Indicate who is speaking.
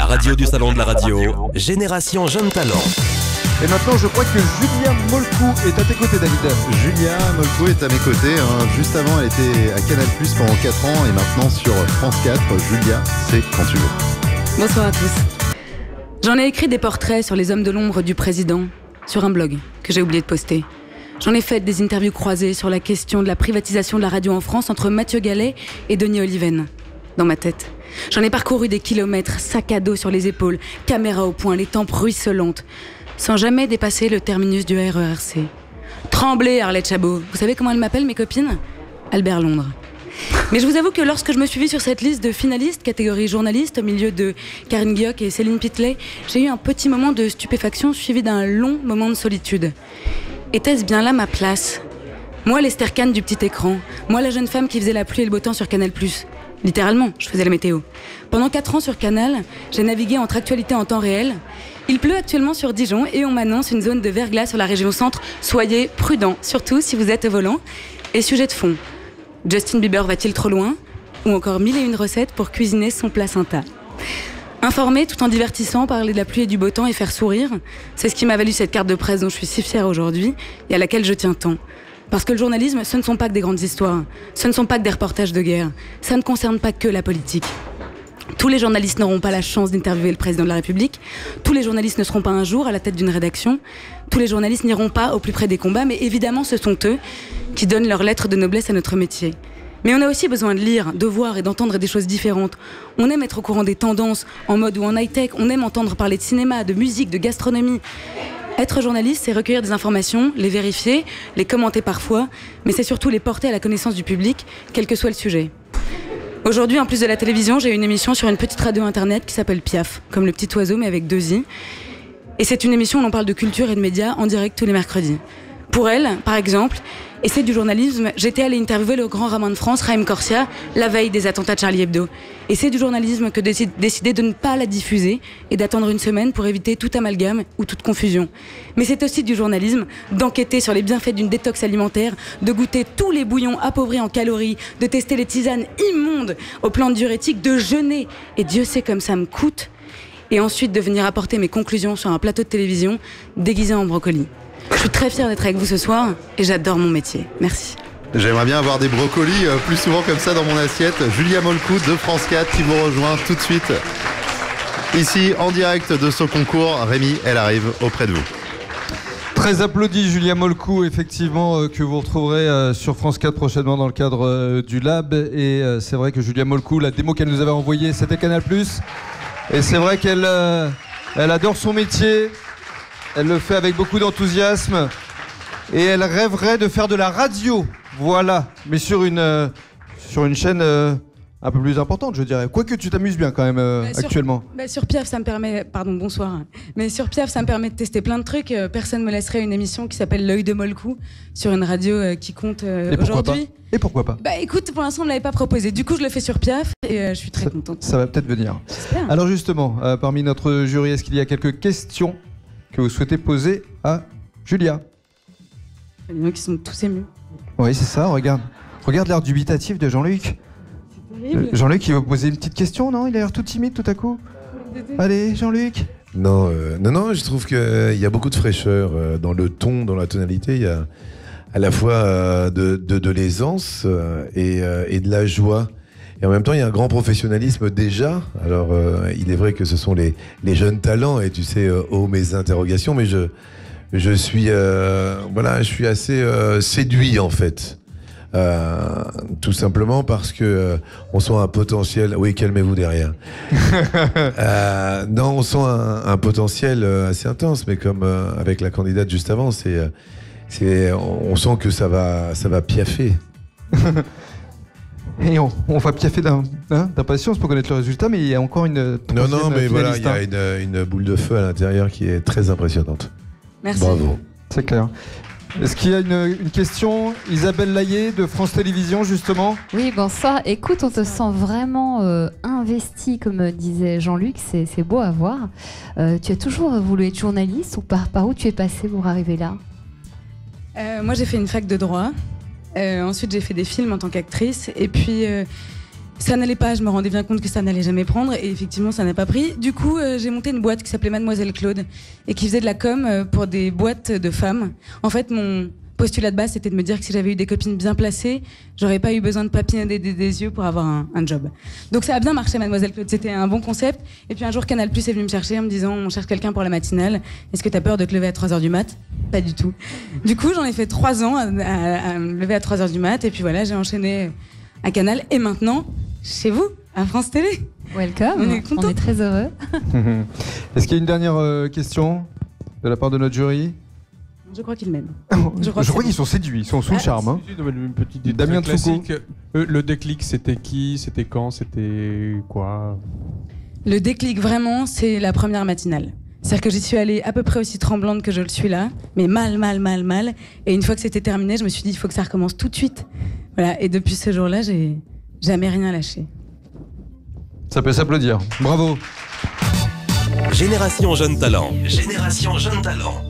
Speaker 1: La radio du salon de la radio, Génération Jeune Talent.
Speaker 2: Et maintenant, je crois que Julia Molcou est à tes côtés, David.
Speaker 3: Julia Molcou est à mes côtés. Juste avant, elle était à Canal+ pendant 4 ans et maintenant sur France 4. Julia, c'est quand tu veux.
Speaker 4: Bonsoir à tous. J'en ai écrit des portraits sur les hommes de l'ombre du président sur un blog que j'ai oublié de poster. J'en ai fait des interviews croisées sur la question de la privatisation de la radio en France entre Mathieu Gallet et Denis Oliven. Dans ma tête. J'en ai parcouru des kilomètres, sac à dos sur les épaules, caméra au poing, les tempes ruisselantes, sans jamais dépasser le terminus du RERC. Tremblez, Arlette Chabot. Vous savez comment elles m'appellent, mes copines ? Albert Londres. Mais je vous avoue que lorsque je me suis vue sur cette liste de finalistes, catégorie journaliste, au milieu de Karine Guioc et Céline Pitlet, j'ai eu un petit moment de stupéfaction suivi d'un long moment de solitude. Était-ce bien là ma place ? Moi, l'Esther Kahn du petit écran. Moi, la jeune femme qui faisait la pluie et le beau temps sur Canal+. Littéralement, je faisais la météo. Pendant 4 ans sur Canal, j'ai navigué entre actualités en temps réel. Il pleut actuellement sur Dijon et on m'annonce une zone de verglas sur la région centre. Soyez prudents, surtout si vous êtes au volant. Et sujet de fond, Justin Bieber va-t-il trop loin ? Ou encore 1001 recettes pour cuisiner son placenta. Informer tout en divertissant, parler de la pluie et du beau temps et faire sourire, c'est ce qui m'a valu cette carte de presse dont je suis si fière aujourd'hui et à laquelle je tiens tant. Parce que le journalisme, ce ne sont pas que des grandes histoires, ce ne sont pas que des reportages de guerre, ça ne concerne pas que la politique. Tous les journalistes n'auront pas la chance d'interviewer le président de la République, tous les journalistes ne seront pas un jour à la tête d'une rédaction, tous les journalistes n'iront pas au plus près des combats, mais évidemment ce sont eux qui donnent leur lettre de noblesse à notre métier. Mais on a aussi besoin de lire, de voir et d'entendre des choses différentes. On aime être au courant des tendances, en mode ou en high-tech, on aime entendre parler de cinéma, de musique, de gastronomie. Être journaliste, c'est recueillir des informations, les vérifier, les commenter parfois, mais c'est surtout les porter à la connaissance du public, quel que soit le sujet. Aujourd'hui, en plus de la télévision, j'ai une émission sur une petite radio internet qui s'appelle Piaf, comme le petit oiseau mais avec 2 i. Et c'est une émission où l'on parle de culture et de médias en direct tous les mercredis. Pour elle, par exemple, et c'est du journalisme, j'étais allée interviewer le grand rabbin de France, Raïm Corsia, la veille des attentats de Charlie Hebdo. Et c'est du journalisme que décider de ne pas la diffuser et d'attendre une semaine pour éviter tout amalgame ou toute confusion. Mais c'est aussi du journalisme d'enquêter sur les bienfaits d'une détox alimentaire, de goûter tous les bouillons appauvris en calories, de tester les tisanes immondes aux plantes diurétiques, de jeûner, et Dieu sait comme ça me coûte, et ensuite de venir apporter mes conclusions sur un plateau de télévision déguisé en brocoli. Je suis très fière d'être avec vous ce soir et j'adore mon métier. Merci.
Speaker 3: J'aimerais bien avoir des brocolis plus souvent comme ça dans mon assiette. Julia Molcou de France 4 qui vous rejoint tout de suite ici en direct de ce concours. Rémi, elle arrive auprès de vous.
Speaker 2: Très applaudi Julia Molcou, effectivement, que vous retrouverez sur France 4 prochainement dans le cadre du Lab. Et c'est vrai que Julia Molcou, la démo qu'elle nous avait envoyée, c'était Canal+. Et c'est vrai qu'elle elle adore son métier. Elle le fait avec beaucoup d'enthousiasme et elle rêverait de faire de la radio, voilà, mais sur une chaîne un peu plus importante, je dirais. Quoique tu t'amuses bien quand même actuellement.
Speaker 4: Sur Piaf, ça me permet, pardon, bonsoir, mais sur Piaf, ça me permet de tester plein de trucs. Personne me laisserait une émission qui s'appelle L'œil de Molcou sur une radio qui compte aujourd'hui.
Speaker 2: Et pourquoi pas ?
Speaker 4: Bah écoute, pour l'instant on ne l'avait pas proposé. Du coup, je le fais sur Piaf et je suis très contente.
Speaker 2: Ça va peut-être venir.
Speaker 4: J'espère.
Speaker 2: Alors justement, parmi notre jury, est-ce qu'il y a quelques questions que vous souhaitez poser à Julia?
Speaker 4: Il y en a qui sont tous émus.
Speaker 2: Oui, c'est ça, regarde l'air dubitatif de Jean-Luc. Jean-Luc, il va vous poser une petite question, non? Il a l'air tout timide tout à coup. Allez, Jean-Luc.
Speaker 5: Non, je trouve qu'il y a beaucoup de fraîcheur dans le ton, dans la tonalité. Il y a à la fois de l'aisance et de la joie. Et en même temps, il y a un grand professionnalisme déjà. Alors, il est vrai que ce sont les jeunes talents, et tu sais, mes interrogations, mais je suis assez séduit en fait. Tout simplement parce que on sent un potentiel. Oui, calmez-vous derrière. Non, on sent un potentiel assez intense, mais comme avec la candidate juste avant, on sent que ça va piaffer.
Speaker 2: Et on va piaffer d'impatience pour connaître le résultat, mais il y a encore une.
Speaker 5: Non, mais voilà, il y a une boule de feu à l'intérieur qui est très impressionnante.
Speaker 4: Merci.
Speaker 5: Bravo.
Speaker 2: C'est clair. Est-ce qu'il y a une question? Isabelle Laillé de France Télévisions, justement.
Speaker 6: Oui, bonsoir. Écoute, on te sent vraiment investi, comme disait Jean-Luc. C'est beau à voir. Tu as toujours voulu être journaliste ou par où tu es passé pour arriver là?
Speaker 4: Moi, j'ai fait une fac de droit. Ensuite, j'ai fait des films en tant qu'actrice. Et puis, Ça n'allait pas, je me rendais bien compte que ça n'allait jamais prendre et effectivement ça n'a pas pris. Du coup j'ai monté une boîte qui s'appelait Mademoiselle Claude et qui faisait de la com pour des boîtes de femmes. En fait mon postulat de base c'était de me dire que si j'avais eu des copines bien placées, j'aurais pas eu besoin de papillonner des yeux pour avoir un job. Donc ça a bien marché Mademoiselle Claude, c'était un bon concept. Et puis un jour Canal+ est venu me chercher en me disant on cherche quelqu'un pour la matinale, est-ce que t'as peur de te lever à 3h du mat? Pas du tout. Du coup j'en ai fait 3 ans à me lever à 3h du mat et puis voilà j'ai enchaîné à Canal et maintenant chez vous, à France Télé.
Speaker 6: Welcome, on est très heureux.
Speaker 2: Est-ce qu'il y a une dernière question de la part de notre jury?
Speaker 4: Je crois qu'ils m'aiment.
Speaker 2: Je crois qu'ils sont séduits, ils sont sous le charme. Hein.
Speaker 7: Une petite idée
Speaker 2: Damien
Speaker 7: très classique. Le déclic, c'était qui? C'était quand? C'était quoi?
Speaker 4: Le déclic, vraiment, c'est la première matinale. C'est-à-dire que j'y suis allée à peu près aussi tremblante que je le suis là, mais mal. Et une fois que c'était terminé, je me suis dit, il faut que ça recommence tout de suite. Voilà. Et depuis ce jour-là, j'ai jamais rien lâché.
Speaker 2: Ça peut s'applaudir. Bravo.
Speaker 1: Génération Jeune Talent. Génération Jeune Talent.